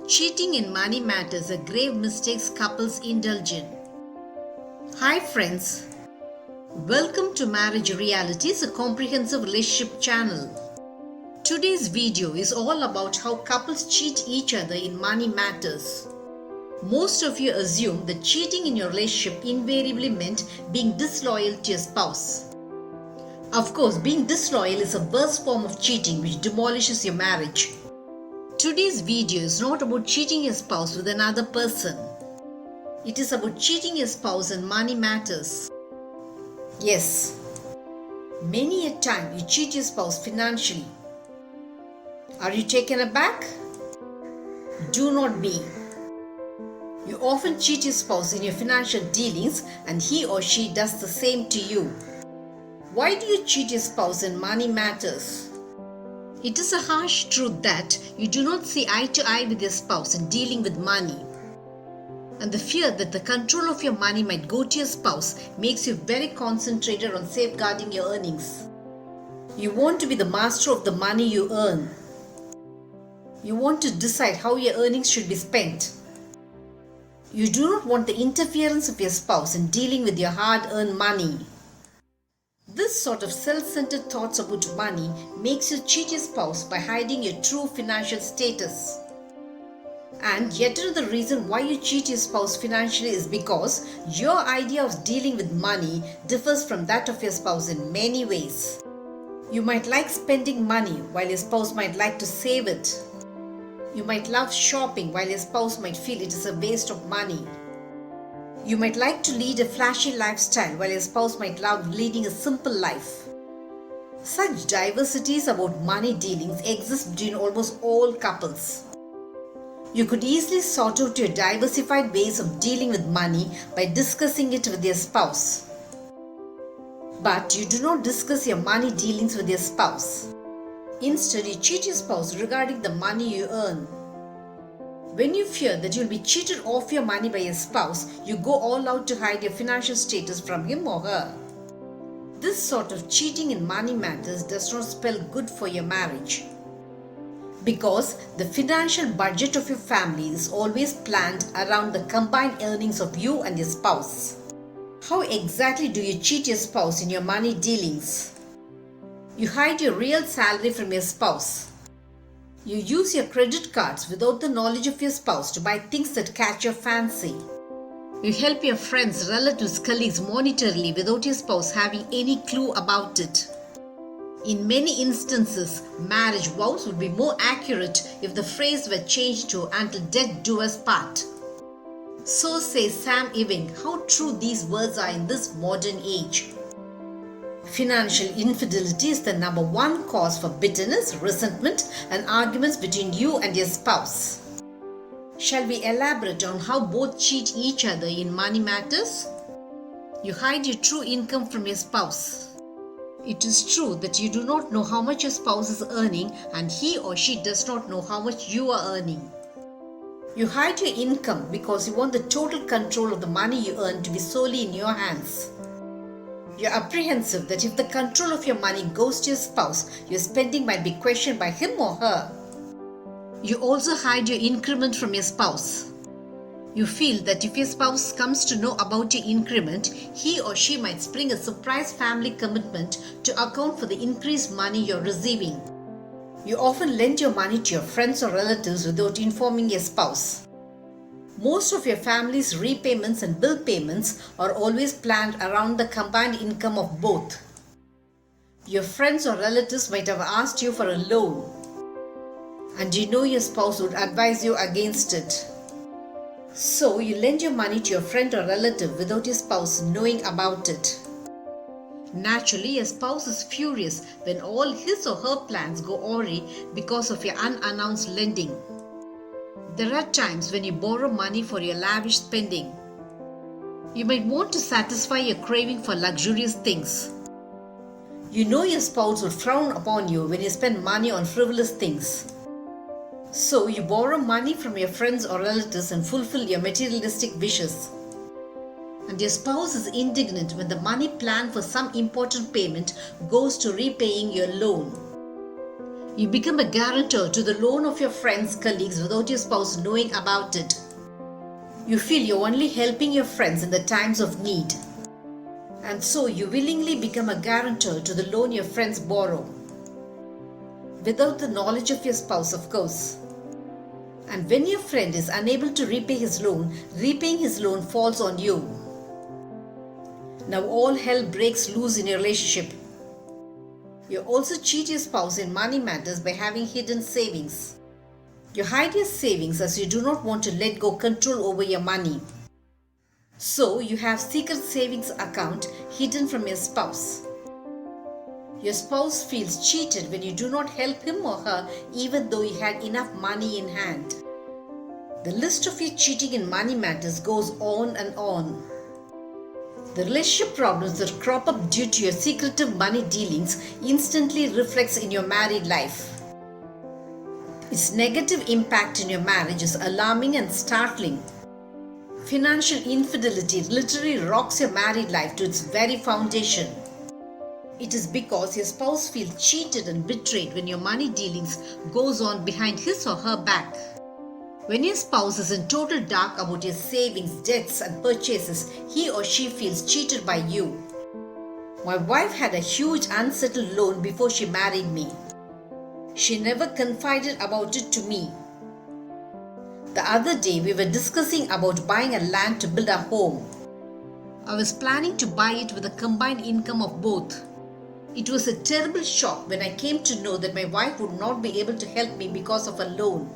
Cheating in money matters are grave mistakes couples indulge in. Hi friends, welcome to Marriage Realities, a comprehensive relationship channel. Today's video is all about how couples cheat each other in money matters. Most of you assume that cheating in your relationship invariably meant being disloyal to your spouse. Of course, being disloyal is a worst form of cheating which demolishes your marriage. Today's video is not about cheating your spouse with another person. It is about cheating your spouse in money matters. Yes, many a time you cheat your spouse financially. Are you taken aback? Do not be. You often cheat your spouse in your financial dealings and he or she does the same to you. Why do you cheat your spouse in money matters? It is a harsh truth that you do not see eye to eye with your spouse in dealing with money. And the fear that the control of your money might go to your spouse makes you very concentrated on safeguarding your earnings. You want to be the master of the money you earn. You want to decide how your earnings should be spent. You do not want the interference of your spouse in dealing with your hard-earned money. This sort of self-centered thoughts about money makes you cheat your spouse by hiding your true financial status. And yet another reason why you cheat your spouse financially is because your idea of dealing with money differs from that of your spouse in many ways. You might like spending money while your spouse might like to save it. You might love shopping while your spouse might feel it is a waste of money. You might like to lead a flashy lifestyle while your spouse might love leading a simple life. Such diversities about money dealings exist between almost all couples. You could easily sort out your diversified ways of dealing with money by discussing it with your spouse. But you do not discuss your money dealings with your spouse. Instead, you cheat your spouse regarding the money you earn. When you fear that you'll be cheated off your money by your spouse, you go all out to hide your financial status from him or her. This sort of cheating in money matters does not spell good for your marriage. Because the financial budget of your family is always planned around the combined earnings of you and your spouse. How exactly do you cheat your spouse in your money dealings? You hide your real salary from your spouse. You use your credit cards without the knowledge of your spouse to buy things that catch your fancy. You help your friends, relatives, colleagues monetarily without your spouse having any clue about it. In many instances, marriage vows would be more accurate if the phrase were changed to "until death do us part." So says Sam Ewing. How true these words are in this modern age. Financial infidelity is the number one cause for bitterness, resentment, and arguments between you and your spouse. Shall we elaborate on how both cheat each other in money matters? You hide your true income from your spouse. It is true that you do not know how much your spouse is earning and he or she does not know how much you are earning. You hide your income because you want the total control of the money you earn to be solely in your hands. You're apprehensive that if the control of your money goes to your spouse, your spending might be questioned by him or her. You also hide your increment from your spouse. You feel that if your spouse comes to know about your increment, he or she might spring a surprise family commitment to account for the increased money you're receiving. You often lend your money to your friends or relatives without informing your spouse. Most of your family's repayments and bill payments are always planned around the combined income of both. Your friends or relatives might have asked you for a loan, and you know your spouse would advise you against it. So you lend your money to your friend or relative without your spouse knowing about it. Naturally, your spouse is furious when all his or her plans go awry because of your unannounced lending. There are times when you borrow money for your lavish spending. You might want to satisfy your craving for luxurious things. You know your spouse will frown upon you when you spend money on frivolous things. So you borrow money from your friends or relatives and fulfill your materialistic wishes. And your spouse is indignant when the money planned for some important payment goes to repaying your loan. You become a guarantor to the loan of your friends, colleagues without your spouse knowing about it. You feel you're only helping your friends in the times of need. And so you willingly become a guarantor to the loan your friends borrow. Without the knowledge of your spouse, of course. And when your friend is unable to repay his loan, repaying his loan falls on you. Now all hell breaks loose in your relationship. You also cheat your spouse in money matters by having hidden savings. You hide your savings as you do not want to let go control over your money. So you have secret savings account hidden from your spouse. Your spouse feels cheated when you do not help him or her even though you had enough money in hand. The list of your cheating in money matters goes on and on. The relationship problems that crop up due to your secretive money dealings instantly reflects in your married life. Its negative impact in your marriage is alarming and startling. Financial infidelity literally rocks your married life to its very foundation. It is because your spouse feels cheated and betrayed when your money dealings goes on behind his or her back. When your spouse is in total dark about your savings, debts and purchases, he or she feels cheated by you. My wife had a huge unsettled loan before she married me. She never confided about it to me. The other day we were discussing about buying a land to build a home. I was planning to buy it with a combined income of both. It was a terrible shock when I came to know that my wife would not be able to help me because of a loan.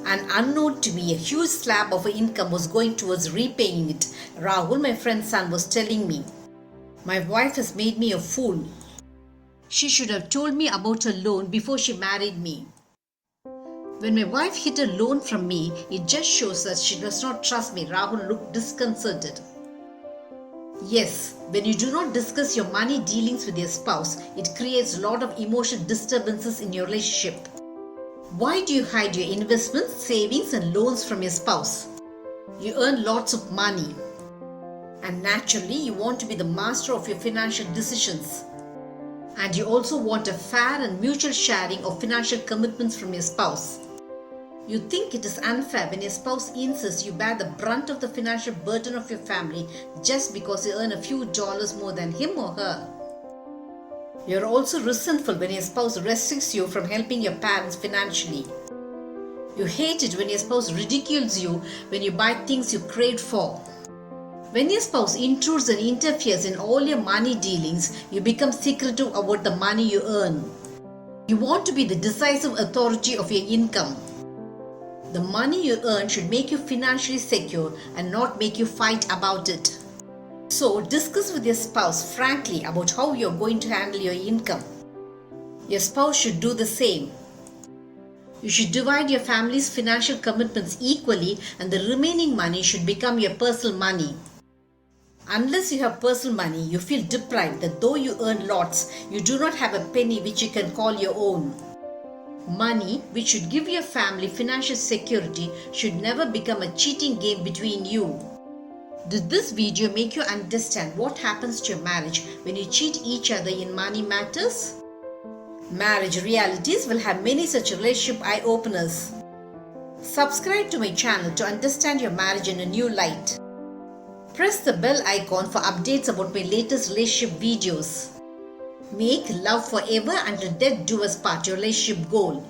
And unknown to me, a huge slab of her income was going towards repaying it. Rahul, my friend's son, was telling me, "My wife has made me a fool. She should have told me about her loan before she married me." When my wife hid a loan from me, it just shows that she does not trust me. Rahul looked disconcerted. Yes, when you do not discuss your money dealings with your spouse, it creates a lot of emotional disturbances in your relationship. Why do you hide your investments, savings and loans from your spouse? You earn lots of money. And naturally, you want to be the master of your financial decisions. And you also want a fair and mutual sharing of financial commitments from your spouse. You think it is unfair when your spouse insists you bear the brunt of the financial burden of your family just because you earn a few dollars more than him or her. You are also resentful when your spouse restricts you from helping your parents financially. You hate it when your spouse ridicules you when you buy things you craved for. When your spouse intrudes and interferes in all your money dealings, you become secretive about the money you earn. You want to be the decisive authority of your income. The money you earn should make you financially secure and not make you fight about it. So, discuss with your spouse frankly about how you are going to handle your income. Your spouse should do the same. You should divide your family's financial commitments equally and the remaining money should become your personal money. Unless you have personal money, you feel deprived that though you earn lots, you do not have a penny which you can call your own. Money, which should give your family financial security, should never become a cheating game between you. Did this video make you understand what happens to your marriage when you cheat each other in money matters? Marriage Realities will have many such relationship eye-openers. Subscribe to my channel to understand your marriage in a new light. Press the bell icon for updates about my latest relationship videos. Make love forever until death do us part your relationship goal.